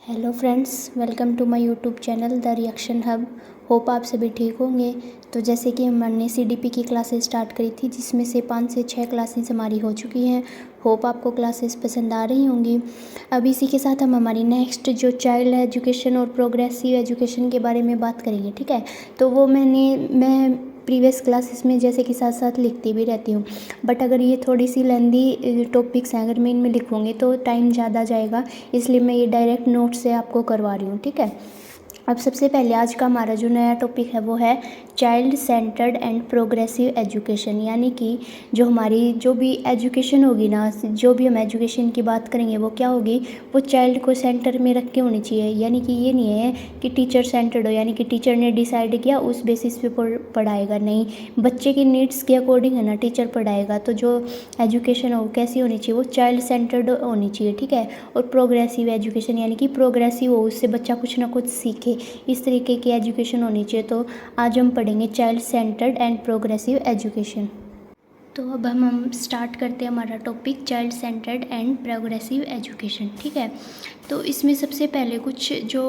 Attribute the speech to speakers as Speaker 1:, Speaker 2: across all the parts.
Speaker 1: Hello friends, welcome to my YouTube channel the reaction hub. Hope आप सभी ठीक होंगे। तो जैसे कि हमने सीडीपी की क्लासेस स्टार्ट करी थी, जिसमें से 5 से 6 क्लासेस हमारी हो चुकी हैं। होप आपको क्लासेस पसंद आ रही होंगी। अब इसी के साथ हम हमारी नेक्स्ट जो चाइल्ड एजुकेशन और प्रोग्रेसिव एजुकेशन के बारे में बात करेंगे, ठीक है। तो वो मैं प्रीवियस क्लासेस में जैसे कि साथ साथ लिखती भी रहती हूँ, बट अगर ये थोड़ी सी लेंदी टॉपिक्स हैं, अगर मैं इनमें लिखूँगी तो टाइम ज़्यादा जाएगा, इसलिए मैं ये डायरेक्ट नोट से आपको करवा रही हूँ, ठीक है। अब सबसे पहले आज का हमारा जो नया टॉपिक है वो है child centred and progressive education. यानी कि जो हमारी जो भी एजुकेशन होगी ना, जो भी हम एजुकेशन की बात करेंगे वो क्या होगी, वो चाइल्ड को सेंटर में रख के होनी चाहिए। यानी कि ये नहीं है कि टीचर सेंटर्ड हो, यानी कि टीचर ने डिसाइड किया उस बेसिस पे पढ़ाएगा, नहीं, बच्चे की नीड्स के अकॉर्डिंग है ना टीचर पढ़ाएगा। तो जो एजुकेशन हो कैसी होनी चाहिए, वो चाइल्ड सेंटर्ड होनी चाहिए, ठीक है। और प्रोग्रेसिव एजुकेशन यानी कि प्रोग्रेसिव हो, उससे बच्चा कुछ ना कुछ सीखे, इस तरीके की एजुकेशन होनी चाहिए। तो आज हम पढ़ेंगे child centred and progressive education. तो अब हम स्टार्ट करते हैं हमारा topic child centred and progressive education, ठीक है। तो इसमें सबसे पहले कुछ जो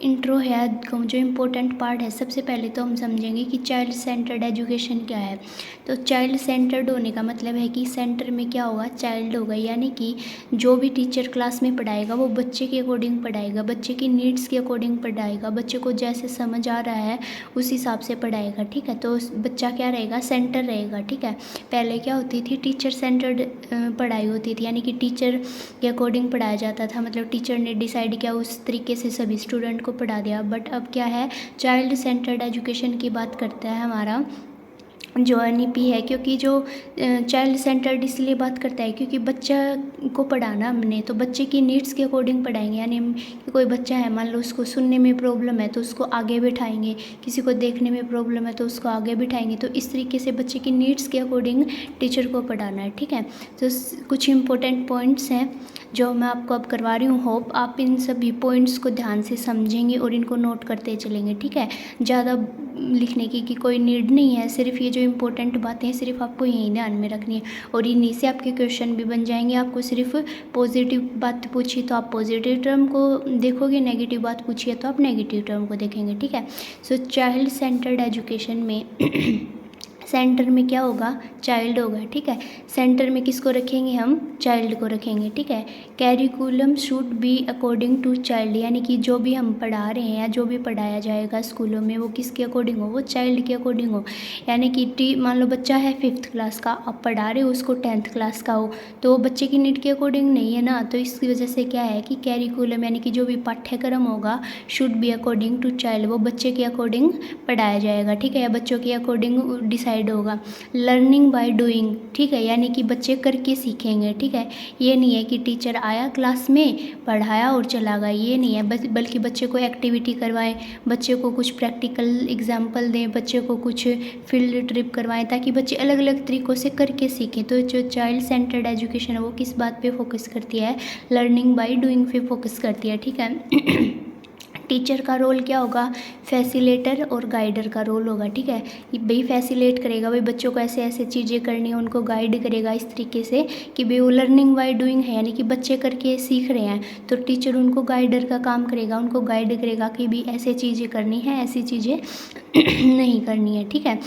Speaker 1: इंट्रो है, जो इम्पोर्टेंट पार्ट है, सबसे पहले तो हम समझेंगे कि चाइल्ड सेंटर्ड एजुकेशन क्या है। तो चाइल्ड सेंटर्ड होने का मतलब है कि सेंटर में क्या होगा, चाइल्ड होगा। यानी कि जो भी टीचर क्लास में पढ़ाएगा वो बच्चे के अकॉर्डिंग पढ़ाएगा, बच्चे की नीड्स के अकॉर्डिंग पढ़ाएगा, बच्चे को जैसे समझ आ रहा है उस हिसाब से पढ़ाएगा, ठीक है। तो बच्चा क्या रहेगा, सेंटर रहेगा, ठीक है। पहले क्या होती थी, टीचर सेंटर्ड पढ़ाई होती थी, यानी कि टीचर के अकॉर्डिंग पढ़ाया जाता था, मतलब टीचर ने डिसाइड किया उस तरीके से सभी स्टूडेंट को पढ़ा दिया। बट अब क्या है, चाइल्ड सेंटर्ड एजुकेशन की बात करता है हमारा जो NEP है, क्योंकि जो चाइल्ड सेंटर्ड इसलिए बात करता है क्योंकि बच्चा को पढ़ाना हमने तो बच्चे की नीड्स के अकॉर्डिंग पढ़ाएंगे। यानी कि कोई बच्चा है, मान लो उसको सुनने में प्रॉब्लम है तो उसको आगे बिठाएंगे, किसी को देखने में प्रॉब्लम है तो उसको आगे बिठाएंगे। तो इस तरीके से बच्चे की नीड्स के अकॉर्डिंग टीचर को पढ़ाना है, ठीक है। तो कुछ इंपॉर्टेंट पॉइंट्स हैं जो मैं आपको अब करवा रही हूँ। होप आप इन सभी पॉइंट्स को ध्यान से समझेंगे और इनको नोट करते चलेंगे, ठीक है। ज़्यादा लिखने की कोई नीड नहीं है, सिर्फ ये जो इंपॉर्टेंट बातें हैं सिर्फ आपको यही ध्यान में रखनी है और इन्हीं से आपके क्वेश्चन भी बन जाएंगे। आपको सिर्फ पॉजिटिव बात पूछी तो आप पॉजिटिव टर्म को देखोगे, नेगेटिव बात पूछी है तो आप नेगेटिव टर्म को देखेंगे, ठीक है। सो चाइल्ड सेंटर्ड एजुकेशन में सेंटर में क्या होगा, चाइल्ड होगा, ठीक है। सेंटर में किसको रखेंगे हम, चाइल्ड को रखेंगे, ठीक है। Curriculum should be according to child, यानी कि जो भी हम पढ़ा रहे हैं या जो भी पढ़ाया जाएगा स्कूलों में वो किसके अकॉर्डिंग हो, वो चाइल्ड के अकॉर्डिंग हो। यानी कि मान लो बच्चा है 5th क्लास का, आप पढ़ा रहे हो उसको 10th क्लास का हो, तो वो बच्चे की नीड के अकॉर्डिंग नहीं है ना। तो इसकी वजह से क्या है कि कैरिकुलम यानी कि जो भी पाठ्यक्रम होगा should be according to child, वो बच्चे के अकॉर्डिंग पढ़ाया जाएगा, ठीक है, या बच्चों के अकॉर्डिंग डिसाइड होगा। लर्निंग बाय डूइंग, ठीक है, यानी कि बच्चे करके सीखेंगे, ठीक है। ये नहीं है कि टीचर आया क्लास में पढ़ाया और चला गया, ये नहीं है, बल्कि बच्चे को एक्टिविटी करवाएं, बच्चे को कुछ प्रैक्टिकल एग्जाम्पल दें, बच्चे को कुछ फील्ड ट्रिप करवाएं, ताकि बच्चे अलग अलग तरीक़ों से करके सीखें। तो जो चाइल्ड सेंटर्ड एजुकेशन है वो किस बात पे फोकस करती है, लर्निंग बाय डूइंग पे फोकस करती है, ठीक है। टीचर का रोल क्या होगा, फैसिलेटर और गाइडर का रोल होगा, ठीक है। भाई फैसिलेट करेगा, भाई बच्चों को ऐसे ऐसे चीज़ें करनी है, उनको गाइड करेगा इस तरीके से कि भाई वो लर्निंग बाय डूइंग है, यानी कि बच्चे करके सीख रहे हैं तो टीचर उनको गाइडर का काम करेगा, उनको गाइड करेगा कि भाई ऐसे चीज़ें करनी है, ऐसी चीज़ें नहीं करनी है, ठीक है।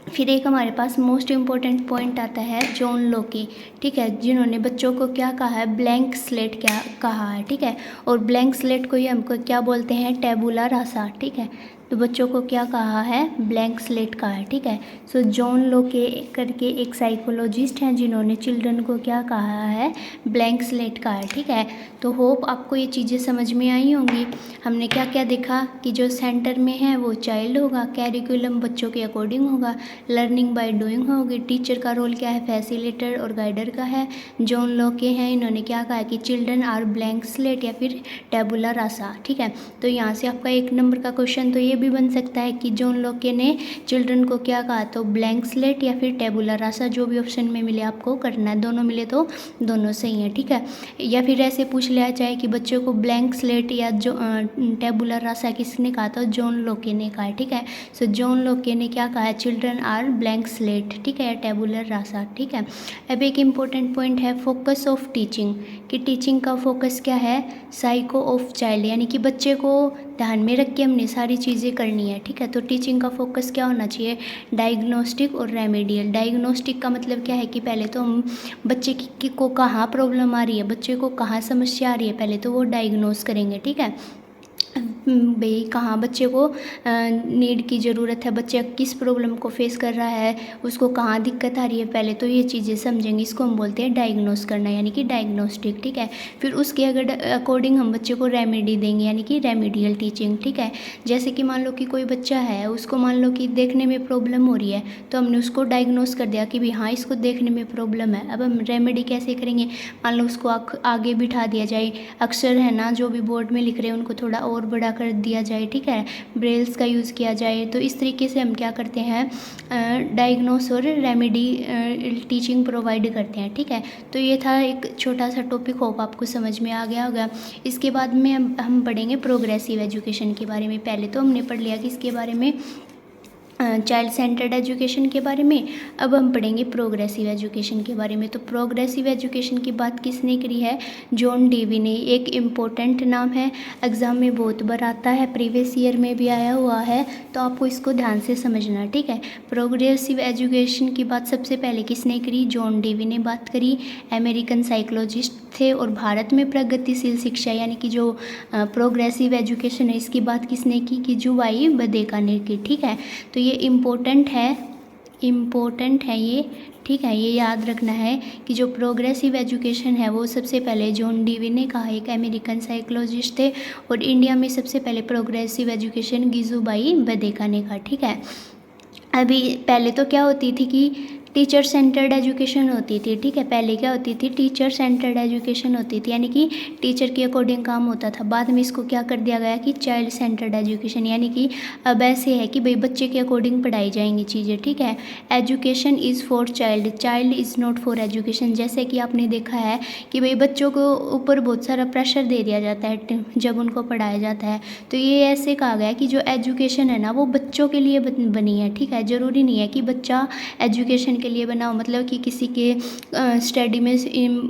Speaker 1: फिर एक हमारे पास मोस्ट इम्पॉर्टेंट पॉइंट आता है जॉन लोकी, ठीक है, जिन्होंने बच्चों को क्या कहा है, ब्लैंक स्लेट क्या कहा है, ठीक है। और ब्लैंक स्लेट को ही हमको क्या बोलते हैं, टैबुला रासा, ठीक है। तो बच्चों को क्या कहा है, ब्लैंक स्लेट कहा है, ठीक है। सो जॉन लोके करके एक साइकोलॉजिस्ट हैं जिन्होंने चिल्ड्रन को क्या कहा है, ब्लैंक स्लेट कहा है, ठीक है। तो होप आपको ये चीज़ें समझ में आई होंगी। हमने क्या क्या देखा कि जो सेंटर में है वो चाइल्ड होगा, कैरिकुलम बच्चों के अकॉर्डिंग होगा, लर्निंग बाय डूइंग होगी, टीचर का रोल क्या है, फैसिलिटेटर और गाइडर का है। जॉन लोके हैं, इन्होंने क्या कहा कि चिल्ड्रन आर ब्लैंक स्लेट या फिर टैबुला रासा, ठीक है। तो यहाँ से आपका 1 नंबर का क्वेश्चन तो ये भी बन सकता है कि जॉन लोके ने चिल्ड्रन को क्या कहा, तो ब्लैंक स्लेट या फिर टेबुला रासा, जो भी ऑप्शन में मिले आपको करना है, दोनों मिले तो दोनों सही है, ठीक है। या फिर ऐसे पूछ लिया जाए कि बच्चों को ब्लैंक स्लेट या जो टेबुलर रासा किसने कहा, तो जॉन लोके ने कहा है, ठीक है। सो जॉन लोके ने क्या कहा है, चिल्ड्रन आर ब्लैंक स्लेट, ठीक है, टेबुलर रासा, ठीक है। अब एक इम्पोर्टेंट पॉइंट है फोकस ऑफ टीचिंग, कि टीचिंग का फोकस क्या है, साइको ऑफ चाइल्ड, यानी कि बच्चे को ध्यान में रख के हमने सारी चीज़ें करनी है, ठीक है। तो टीचिंग का फोकस क्या होना चाहिए, डायग्नोस्टिक और रेमेडियल। डायग्नोस्टिक का मतलब क्या है कि पहले तो हम बच्चे को कहाँ प्रॉब्लम आ रही है, बच्चे को कहाँ समस्या आ रही है, पहले तो वो डायग्नोस करेंगे, ठीक है। भाई कहाँ बच्चे को नीड की ज़रूरत है, बच्चा किस प्रॉब्लम को फेस कर रहा है, उसको कहाँ दिक्कत आ रही है, पहले तो ये चीज़ें समझेंगे, इसको हम बोलते हैं डायग्नोस करना, यानी कि डायग्नोस्टिक, ठीक है। फिर उसके अकॉर्डिंग हम बच्चे को रेमेडी देंगे, यानी कि रेमेडियल टीचिंग, ठीक है। जैसे कि मान लो कि कोई बच्चा है, उसको मान लो कि देखने में प्रॉब्लम हो रही है, तो हमने उसको डायग्नोस कर दिया कि भाई हाँ इसको देखने में प्रॉब्लम है। अब हम रेमेडी कैसे करेंगे, मान लो उसको आगे बिठा दिया जाए, अक्षर है ना जो भी बोर्ड में लिख रहे हैं उनको थोड़ा और बड़ा कर दिया जाए, ठीक है, ब्रेल्स का यूज़ किया जाए, तो इस तरीके से हम क्या करते हैं, डायग्नोस और रेमेडी टीचिंग प्रोवाइड करते हैं, ठीक है। तो ये था एक छोटा सा टॉपिक, होप आपको समझ में आ गया होगा। इसके बाद में हम पढ़ेंगे प्रोग्रेसिव एजुकेशन के बारे में। पहले तो हमने पढ़ लिया कि इसके बारे में चाइल्ड सेंटर्ड एजुकेशन के बारे में, अब हम पढ़ेंगे प्रोग्रेसिव एजुकेशन के बारे में। तो प्रोग्रेसिव एजुकेशन की बात किसने करी है, जॉन डेवी ने। एक इम्पोर्टेंट नाम है, एग्ज़ाम में बहुत बार आता है, प्रीवियस ईयर में भी आया हुआ है, तो आपको इसको ध्यान से समझना, ठीक है। प्रोग्रेसिव एजुकेशन की बात सबसे पहले किसने करी, जॉन डेवी ने बात करी, अमेरिकन साइकोलॉजिस्ट थे। और भारत में प्रगतिशील शिक्षा यानी कि जो प्रोग्रेसिव एजुकेशन है, इसकी बात किसने की, कि जुवाई बदेका ने की, ठीक है। तो ये इम्पोर्टेंट है ये, ठीक है, ये याद रखना है कि जो प्रोग्रेसिव एजुकेशन है वो सबसे पहले जॉन डेवी ने कहा, एक अमेरिकन साइकोलॉजिस्ट थे। और इंडिया में सबसे पहले प्रोग्रेसिव एजुकेशन गिजुबाई बदेका ने कहा, ठीक है। अभी पहले तो क्या होती थी कि टीचर सेंटर्ड एजुकेशन होती थी, ठीक है, पहले क्या होती थी, टीचर सेंटर्ड एजुकेशन होती थी, यानी कि टीचर के अकॉर्डिंग काम होता था। बाद में इसको क्या कर दिया गया कि चाइल्ड सेंटर्ड एजुकेशन, यानी कि अब ऐसे है कि भाई बच्चे के अकॉर्डिंग पढ़ाई जाएंगी चीज़ें, ठीक है। Education is for child, child is not for education. जैसे कि आपने देखा है कि भाई बच्चों को ऊपर बहुत सारा प्रेशर दे दिया जाता है जब उनको पढ़ाया जाता है, तो ये ऐसे कहा गया कि जो एजुकेशन है ना वो बच्चों के लिए बनी है, ठीक है। ज़रूरी नहीं है कि बच्चा एजुकेशन के लिए बनाओ, मतलब कि किसी के स्टडी में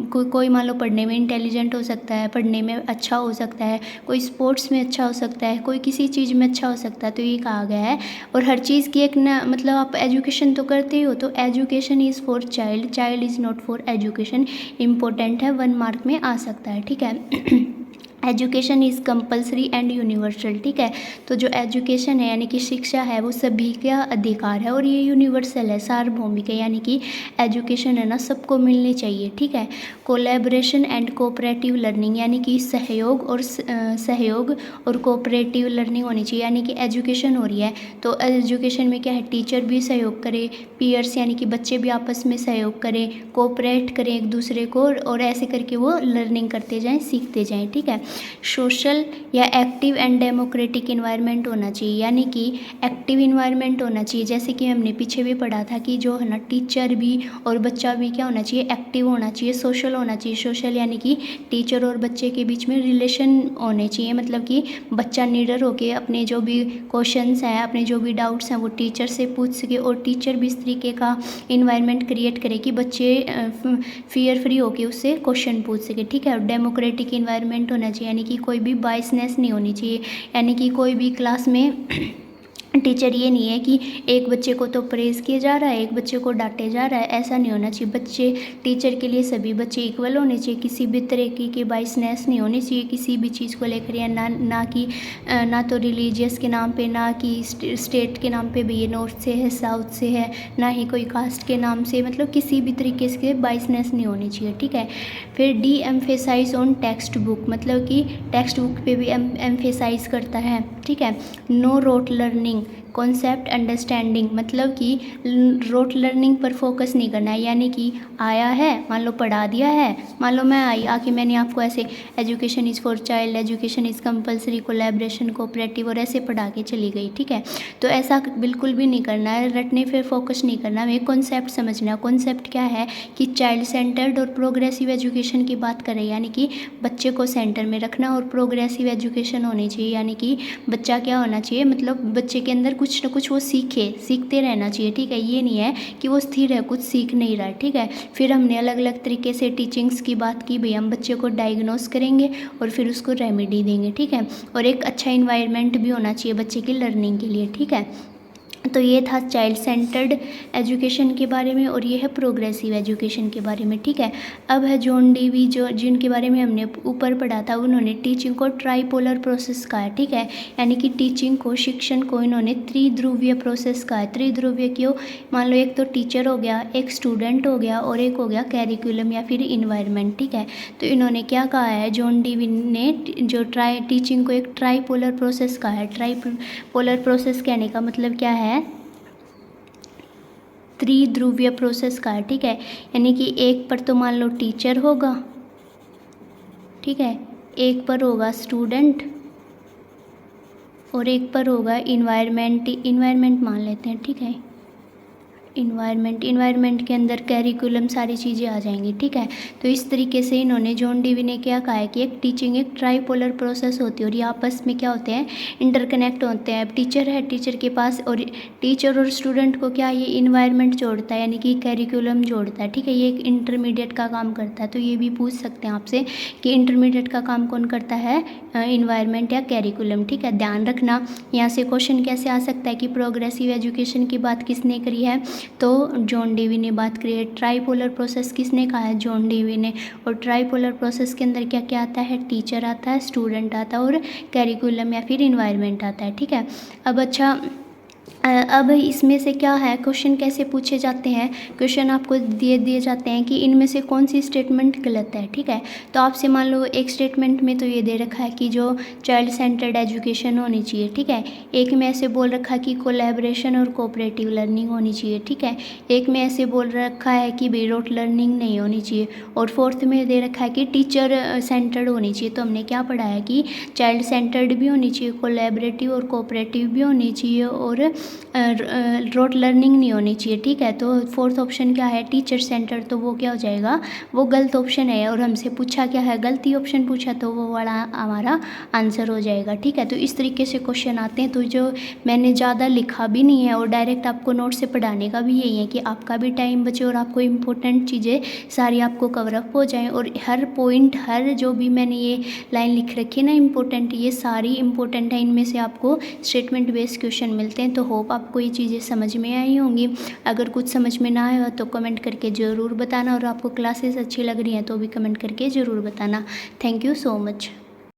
Speaker 1: कोई मान लो पढ़ने में इंटेलिजेंट हो सकता है, पढ़ने में अच्छा हो सकता है, कोई स्पोर्ट्स में अच्छा हो सकता है, कोई किसी चीज़ में अच्छा हो सकता है, तो ये कहा गया है। और हर चीज़ की एक ना मतलब आप एजुकेशन तो करते ही हो, तो education is for child, child is not for education, important है, 1 मार्क में आ सकता है, ठीक है। Education is compulsory and universal, ठीक है। तो जो एजुकेशन है यानी कि शिक्षा है वो सभी का अधिकार है और ये यूनिवर्सल है, सार्वभौमिक है, यानी कि एजुकेशन है ना सबको मिलनी चाहिए, ठीक है। कोलैबोरेशन एंड कोऑपरेटिव लर्निंग, यानी कि सहयोग और कोऑपरेटिव लर्निंग होनी चाहिए, यानी कि एजुकेशन हो रही है तो एजुकेशन में क्या है, टीचर भी सहयोग करे, पीयर्स यानी कि बच्चे भी आपस में सहयोग करें, कोऑपरेट करें एक दूसरे को, और ऐसे करके वो लर्निंग करते जाएं, सीखते जाएं, ठीक है। सोशल या एक्टिव एंड डेमोक्रेटिक इन्वायरमेंट होना चाहिए, यानी कि एक्टिव इन्वायरमेंट होना चाहिए। जैसे कि हमने पीछे भी पढ़ा था कि जो है ना टीचर भी और बच्चा भी क्या होना चाहिए, एक्टिव होना चाहिए, सोशल होना चाहिए। सोशल यानी कि टीचर और बच्चे के बीच में रिलेशन होने चाहिए, मतलब कि बच्चा निडर होके अपने जो भी क्वेश्चंस हैं, अपने जो भी डाउट्स हैं वो टीचर से पूछ सके, और टीचर भी इस तरीके का इन्वायरमेंट क्रिएट करे कि बच्चे फियर फ्री होके उससे क्वेश्चन पूछ सके, ठीक है। और डेमोक्रेटिक इन्वायरमेंट होना चाहिए, यानी कि कोई भी बायसनेस नहीं होनी चाहिए, यानी कि कोई भी क्लास में टीचर ये नहीं है कि एक बच्चे को तो प्रेज़ किया जा रहा है, एक बच्चे को डांटे जा रहा है, ऐसा नहीं होना चाहिए। बच्चे टीचर के लिए सभी बच्चे इक्वल होने चाहिए, किसी भी तरीके की बायसनेस नहीं होनी चाहिए किसी भी चीज़ को लेकर, या ना तो रिलीजियस के नाम पे, ना कि स्टेट के नाम पे भी ये नॉर्थ से है साउथ से है, ना ही कोई कास्ट के नाम से, मतलब किसी भी तरीके से बायसनेस नहीं होनी चाहिए, ठीक है। फिर deemphasize on textbook, मतलब कि टेक्स्ट बुक पे भी एम्फेसाइज करता है, ठीक है। No rote learning, concept understanding, मतलब कि रोट लर्निंग पर फोकस नहीं करना है, यानी कि आया है, मान लो पढ़ा दिया है, मान लो मैं आई आके मैंने आपको ऐसे education is for child, education is compulsory, collaboration, cooperative और ऐसे पढ़ा के चली गई, ठीक है। तो ऐसा बिल्कुल भी नहीं करना है, रटने पे फोकस नहीं करना, हमें कॉन्सेप्ट समझना है। कॉन्सेप्ट क्या है कि चाइल्ड सेंटर्ड और प्रोग्रेसिव एजुकेशन की बात करें, यानी कि बच्चे को सेंटर में रखना और प्रोग्रेसिव एजुकेशन होनी चाहिए, यानी कि बच्चा क्या होना चाहिए, मतलब बच्चे के अंदर कुछ ना कुछ वो सीखते रहना चाहिए, ठीक है। ये नहीं है कि वो स्थिर है, कुछ सीख नहीं रहा है, ठीक है। फिर हमने अलग अलग तरीके से टीचिंग्स की बात की, भाई हम बच्चे को डायग्नोस करेंगे और फिर उसको रेमेडी देंगे, ठीक है। और एक अच्छा इन्वायरमेंट भी होना चाहिए बच्चे की लर्निंग के लिए, ठीक है। तो ये था चाइल्ड सेंटर्ड एजुकेशन के बारे में और ये है प्रोग्रेसिव एजुकेशन के बारे में, ठीक है। अब है जॉन डीवी, जो जिनके बारे में हमने ऊपर पढ़ा था, उन्होंने टीचिंग को ट्राईपोलर प्रोसेस कहा है, ठीक है। यानी कि टीचिंग को, शिक्षण को इन्होंने त्रिध्रुवीय प्रोसेस कहा है। त्रिध्रुवीय क्यों, मान लो एक तो टीचर हो गया, एक स्टूडेंट हो गया और एक हो गया कैरिकुलम या फिर इन्वायरमेंट, ठीक है। तो इन्होंने क्या कहा है, जॉन डीवी ने जो टीचिंग को एक ट्राईपोलर प्रोसेस कहा है। ट्राईपोलर प्रोसेस कहने का मतलब क्या है, त्रिध्रुवीय प्रोसेस का है, ठीक है। यानी कि एक पर तो मान लो टीचर होगा, ठीक है, एक पर होगा स्टूडेंट और एक पर होगा इन्वायरमेंट मान लेते हैं, ठीक है। इन्वायरमेंट के अंदर कैरिकुलम सारी चीज़ें आ जाएंगी, ठीक है। तो इस तरीके से इन्होंने, जॉन डीवी ने क्या कहा है कि एक टीचिंग एक ट्राईपोलर प्रोसेस होती है और ये आपस में क्या होते हैं, इंटरकनेक्ट होते हैं। अब टीचर है, टीचर के पास, और टीचर और स्टूडेंट को क्या, ये इन्वायरमेंट जोड़ता है, यानी कि कैरिकुलम जोड़ता है, ठीक है। ये एक इंटरमीडिएट का काम करता है। तो ये भी पूछ सकते हैं आपसे कि इंटरमीडिएट का काम कौन करता है, इन्वायरमेंट या कैरिकुलम, ठीक है। ध्यान रखना, यहाँ से क्वेश्चन कैसे आ सकता है कि प्रोग्रेसिव एजुकेशन की बात किसने करी है, तो जॉन डीवी ने बात करी है। ट्राईपोलर प्रोसेस किसने कहा है, जॉन डीवी ने। और ट्राईपोलर प्रोसेस के अंदर क्या क्या आता है, टीचर आता है, स्टूडेंट आता है और कैरिकुलम या फिर इन्वायरमेंट आता है, ठीक है। अब अच्छा, अब इसमें से क्या है, क्वेश्चन कैसे पूछे जाते हैं, क्वेश्चन आपको दिए जाते हैं कि इनमें से कौन सी स्टेटमेंट गलत है, ठीक है। तो आपसे मान लो एक स्टेटमेंट में तो ये दे रखा है कि जो चाइल्ड सेंटर्ड एजुकेशन होनी चाहिए, ठीक है। एक में ऐसे बोल रखा है कि कोलैबोरेशन और कोऑपरेटिव लर्निंग होनी चाहिए, ठीक है। एक में ऐसे बोल रखा है कि भाई रोट लर्निंग नहीं होनी चाहिए, और फोर्थ में दे रखा है कि टीचर सेंटर्ड होनी चाहिए। तो हमने क्या पढ़ा है कि चाइल्ड सेंटर्ड भी होनी चाहिए, कोलैबोरेटिव और कोऑपरेटिव भी होनी चाहिए और रोट लर्निंग नहीं होनी चाहिए, ठीक है। तो फोर्थ ऑप्शन क्या है, टीचर सेंटर, तो वो क्या हो जाएगा, वो गलत ऑप्शन है। और हमसे पूछा क्या है, गलती ऑप्शन पूछा, तो वो वाला हमारा आंसर हो जाएगा, ठीक है। तो इस तरीके से क्वेश्चन आते हैं। तो जो मैंने ज़्यादा लिखा भी नहीं है और डायरेक्ट आपको नोट से पढ़ाने का भी यही है कि आपका भी टाइम बचे और आपको इम्पोर्टेंट चीज़ें सारी आपको कवर अप हो जाएँ। और हर पॉइंट, हर जो भी मैंने ये लाइन लिख रखी है ना इम्पोर्टेंट, ये सारी इम्पोर्टेंट है, इनमें से आपको स्टेटमेंट बेस्ड क्वेश्चन मिलते हैं। तो होप आपको ये चीज़ें समझ में आई होंगी। अगर कुछ समझ में ना आया तो कमेंट करके ज़रूर बताना, और आपको क्लासेस अच्छी लग रही हैं तो भी कमेंट करके ज़रूर बताना। Thank you so much.